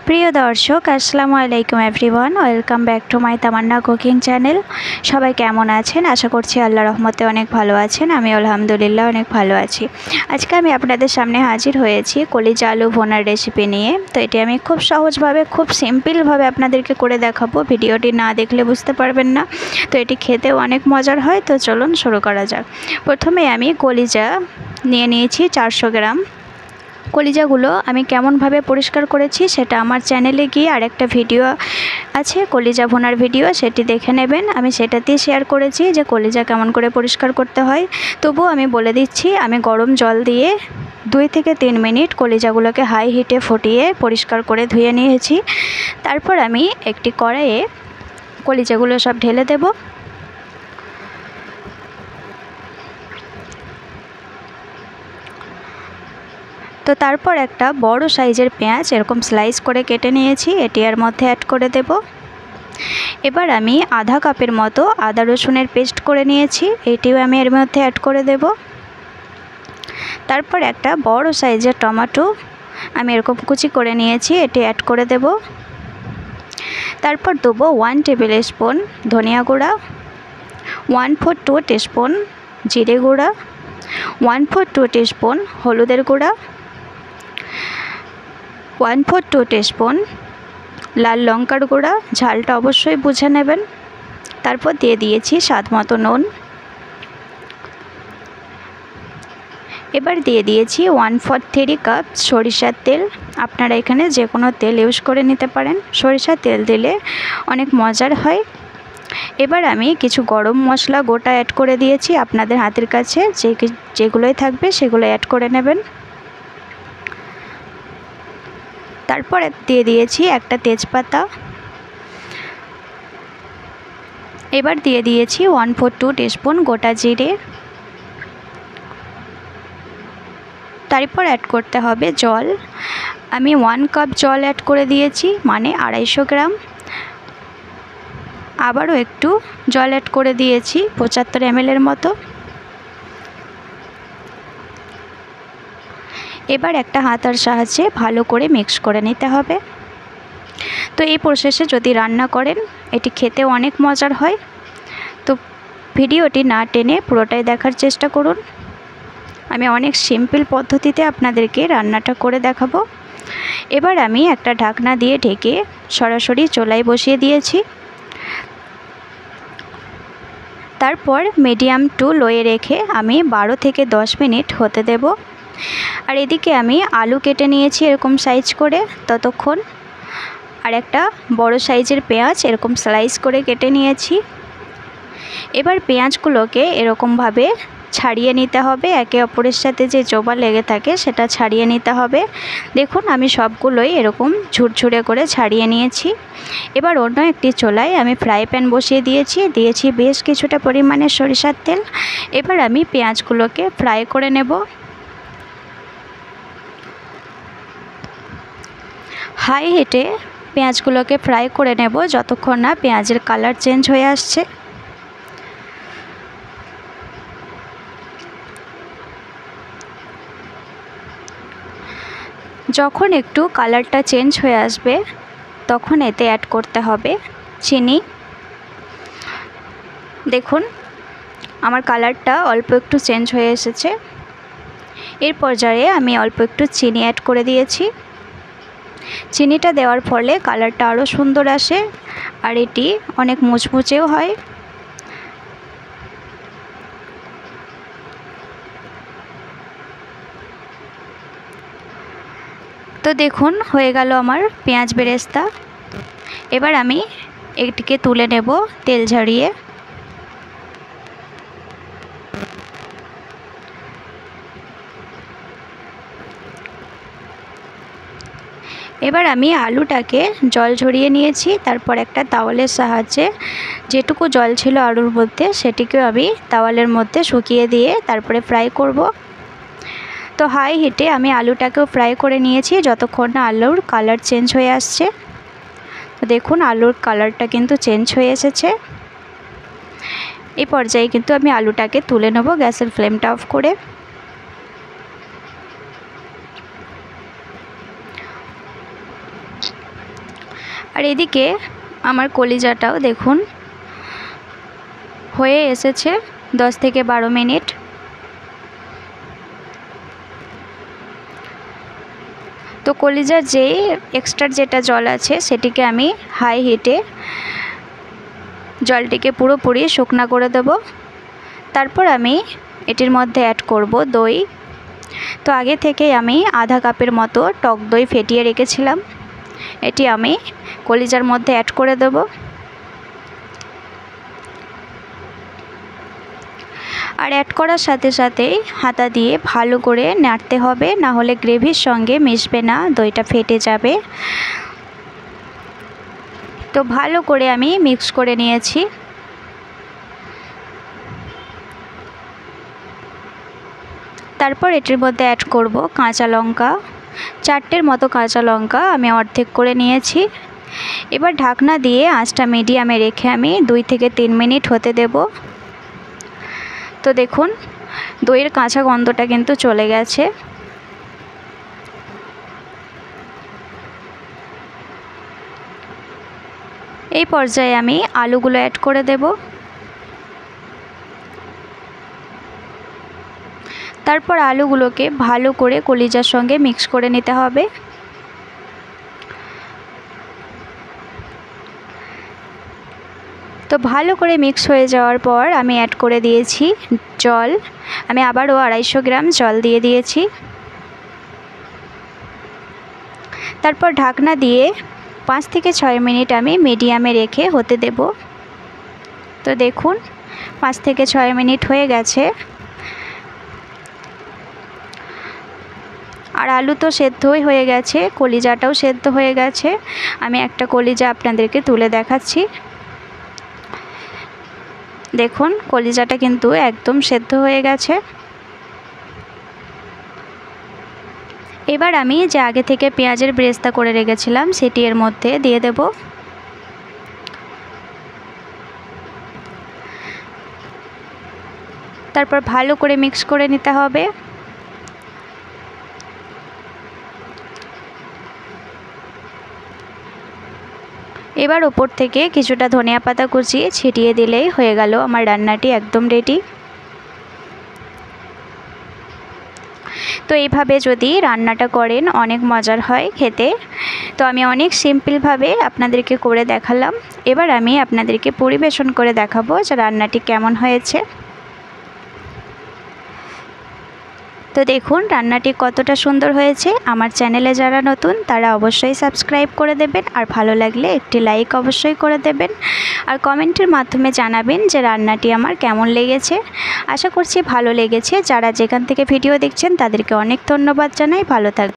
প্রিয় দর্শক আসসালামু আলাইকুম everyone, welcome back to my Tamanna cooking channel. সবাই কেমন আছেন? আশা করছি আল্লাহর রহমতে অনেক ভালো আছেন। আমি আলহামদুলিল্লাহ অনেক ভালো আছি। আজকে আমি আপনাদের সামনে হাজির হয়েছি কলিজা আলু ভুনার রেসিপি নিয়ে। তো এটি আমি খুব সহজভাবে খুব সিম্পলভাবে আপনাদেরকে করে দেখাবো। ভিডিওটি না দেখলে বুঝতে পারবেন না। তো এটি খেতেও অনেক মজার হয়। তো চলুন শুরু করা যাক। প্রথমে আমি কলিজা নিয়ে নিয়েছি 400 গ্রাম। কলিজাগুলো আমি কেমনভাবে পরিষ্কার করেছি সেটা আমার চ্যানেলে গিয়ে আরেকটা ভিডিও আছে, কলিজা ভুনার ভিডিও, সেটি দেখে নেবেন। আমি সেটাতেই শেয়ার করেছি যে কলিজা কেমন করে পরিষ্কার করতে হয়। তবুও আমি বলে দিচ্ছি, আমি গরম জল দিয়ে 2 থেকে 3 মিনিট কলিজাগুলোকে হাই হিটে ফুটিয়ে পরিষ্কার করে ধুয়ে নিয়েছি। তারপর আমি একটি কড়াইয়ে কলিজাগুলো সব ঢেলে দেব। তো তারপর একটা বড় সাইজের পেঁয়াজ এরকম স্লাইস করে কেটে নিয়েছি, এটি এর মধ্যে অ্যাড করে দেব। এবার আমি আধা কাপের মতো আদা রসুনের পেস্ট করে নিয়েছি, এটিও আমি এর মধ্যে অ্যাড করে দেব। তারপর একটা বড় সাইজের টমেটো আমি এরকম কুচি করে নিয়েছি, এটি অ্যাড করে দেব। তারপর দেবো 1 টেবিল স্পুন ধনিয়া গুঁড়া, 1/4 টিস্পুন জিরে গুঁড়া, 1/4 টিস্পুন হলুদের গুঁড়া, 1/4 টিস্পুন লাল লঙ্কার গুঁড়া, ঝালটা অবশ্যই বুঝে নেবেন। তারপর দিয়ে দিয়েছি স্বাদ মতো নুন। এবার দিয়ে দিয়েছি 1/4 কাপ সরিষার তেল। আপনারা এখানে যে কোনো তেল ইউজ করে নিতে পারেন, সরিষার তেল দিলে অনেক মজার হয়। এবার আমি কিছু গরম মশলা গোটা অ্যাড করে দিয়েছি, আপনাদের হাতের কাছে যেগুলোই থাকবে সেগুলো অ্যাড করে নেবেন। তারপর দিয়ে দিয়েছি একটা তেজপাতা। এবার দিয়ে দিয়েছি 1/4 টিস্পুন গোটা জিরে। তারপর অ্যাড করতে হবে জল। আমি 1 কাপ জল অ্যাড করে দিয়েছি, মানে 250 গ্রাম। আবারও একটু জল অ্যাড করে দিয়েছি 75 ml মতো। এবার একটা হাতার সাহায্যে ভালো করে মিক্স করে নিতে হবে। তো এই প্রসেসে যদি রান্না করেন এটি খেতেও অনেক মজার হয়। তো ভিডিওটি না টেনে পুরোটাই দেখার চেষ্টা করুন। আমি অনেক সিম্পল পদ্ধতিতে আপনাদেরকে রান্নাটা করে দেখাবো। এবার আমি একটা ঢাকনা দিয়ে ঢেকে সরাসরি চুলায় বসিয়ে দিয়েছি। তারপর মিডিয়াম টু লোয়ে রেখে আমি 12 থেকে 10 মিনিট হতে দেব। আর এদিকে আমি আলু কেটে নিয়েছি এরকম সাইজ করে ততক্ষণ। আর একটা বড় সাইজের পেঁয়াজ এরকম স্লাইস করে কেটে নিয়েছি। এবার পেঁয়াজগুলোকে এরকমভাবে ছাড়িয়ে নিতে হবে, একে অপরের সাথে যে জোবা লেগে থাকে সেটা ছাড়িয়ে নিতে হবে। দেখুন আমি সবগুলোই এরকম ঝুরঝুরে করে ছাড়িয়ে নিয়েছি। এবার অন্য একটি চুলায় আমি ফ্রাই প্যান বসিয়ে দিয়েছি বেশ কিছুটা পরিমাণে সরিষার তেল। এবার আমি পেঁয়াজগুলোকে ফ্রাই করে নেব। হাই হিটে পেঁয়াজগুলোকে ফ্রাই করে নেব যতক্ষণ না পেঁয়াজের কালার চেঞ্জ হয়ে আসছে। যখন একটু কালারটা চেঞ্জ হয়ে আসবে তখন এতে অ্যাড করতে হবে চিনি। দেখুন আমার কালারটা অল্প একটু চেঞ্জ হয়ে এসেছে। এর পর্যায়ে আমি অল্প একটু চিনি অ্যাড করে দিয়েছি। চিনিটা দেওয়ার ফলে কালারটা আরও সুন্দর আসে আর এটি অনেক মুচমুচেও হয়। তো দেখুন হয়ে গেল আমার পেঁয়াজ বেরেস্তা। এবার আমি এটিকে তুলে নেব তেল ঝরিয়ে। এবার আমি আলুটাকে জল ঝরিয়ে নিয়েছি। তারপর একটা তাওয়ালের সাহায্যে যেটুকু জল ছিল আলুর মধ্যে সেটিকেও আমি তাওয়ালের মধ্যে শুকিয়ে দিয়ে তারপরে ফ্রাই করব। তো হাই হিটে আমি আলুটাকেও ফ্রাই করে নিয়েছি যতক্ষণ না আলুর কালার চেঞ্জ হয়ে আসছে। তো দেখুন আলুর কালারটা কিন্তু চেঞ্জ হয়ে এসেছে। এই পর্যায়ে কিন্তু আমি আলুটাকে তুলে নেব গ্যাসের ফ্লেমটা অফ করে। আর এদিকে আমার কলিজাটাও দেখুন হয়ে এসেছে 10 থেকে 12 মিনিট। তো কলিজার যেই এক্সট্রা যেটা জল আছে সেটিকে আমি হাই হিটে জলটিকে পুরোপুরি শুকনা করে দেব। তারপর আমি এটির মধ্যে অ্যাড করব দই। তো আগে থেকে আমি আধা কাপের মতো টক দই ফেটিয়ে রেখেছিলাম, এটি আমি কলিজার মধ্যে অ্যাড করে দেব। আর অ্যাড করার সাথে সাথেই হাতা দিয়ে ভালো করে নাড়তে হবে, না হলে গ্রেভির সঙ্গে মিশবে না, দইটা ফেটে যাবে। তো ভালো করে আমি মিক্স করে নিয়েছি। তারপর এটির মধ্যে অ্যাড করব কাঁচা লঙ্কা, 4টের মতো কাঁচা লঙ্কা আমি অর্ধেক করে নিয়েছি। এবার ঢাকনা দিয়ে আঁচটা মিডিয়ামে রেখে আমি 2 থেকে 3 মিনিট হতে দেব। তো দেখুন দইয়ের কাঁচা গন্ধটা কিন্তু চলে গেছে। এই পর্যায়ে আমি আলুগুলো অ্যাড করে দেব। তারপর আলুগুলোকে ভালো করে কলিজার সঙ্গে মিক্স করে নিতে হবে। তো ভালো করে মিক্স হয়ে যাওয়ার পর আমি অ্যাড করে দিয়েছি জল। আমি আবারও 250 গ্রাম জল দিয়ে দিয়েছি। তারপর ঢাকনা দিয়ে 5 থেকে 6 মিনিট আমি মিডিয়ামে রেখে হতে দেব। তো দেখুন 5 থেকে 6 মিনিট হয়ে গেছে। আর আলু তো সেদ্ধই হয়ে গেছে, কলিজাটাও সেদ্ধ হয়ে গেছে। আমি একটা কলিজা আপনাদেরকে তুলে দেখাচ্ছি। দেখুন কলিজাটা কিন্তু একদম সেদ্ধ হয়ে গেছে। এবার আমি যে আগে থেকে পেঁয়াজের বেরেস্তা করে রেখেছিলাম সেটি এর মধ্যে দিয়ে দেব। তারপর ভালো করে মিক্স করে নিতে হবে। এবার ওপর থেকে কিছুটা ধনিয়া পাতা কুচিয়ে ছিটিয়ে দিলেই হয়ে গেল আমার রান্নাটি একদম রেডি। তো এইভাবে যদি রান্নাটা করেন অনেক মজার হয় খেতে। তো আমি অনেক সিম্পলভাবে আপনাদেরকে করে দেখালাম। এবার আমি আপনাদেরকে পরিবেশন করে দেখাবো যে রান্নাটি কেমন হয়েছে। তো দেখুন রান্নাটি কতটা সুন্দর হয়েছে। আমার চ্যানেলে যারা নতুন তারা অবশ্যই সাবস্ক্রাইব করে দেবেন, আর ভালো লাগলে একটি লাইক অবশ্যই করে দেবেন, আর কমেন্টের মাধ্যমে জানাবেন যে রান্নাটি আমার কেমন লেগেছে। আশা করছি ভালো লেগেছে। যারা যেখান থেকে ভিডিও দেখছেন তাদেরকে অনেক ধন্যবাদ জানাই। ভালো থাকবেন।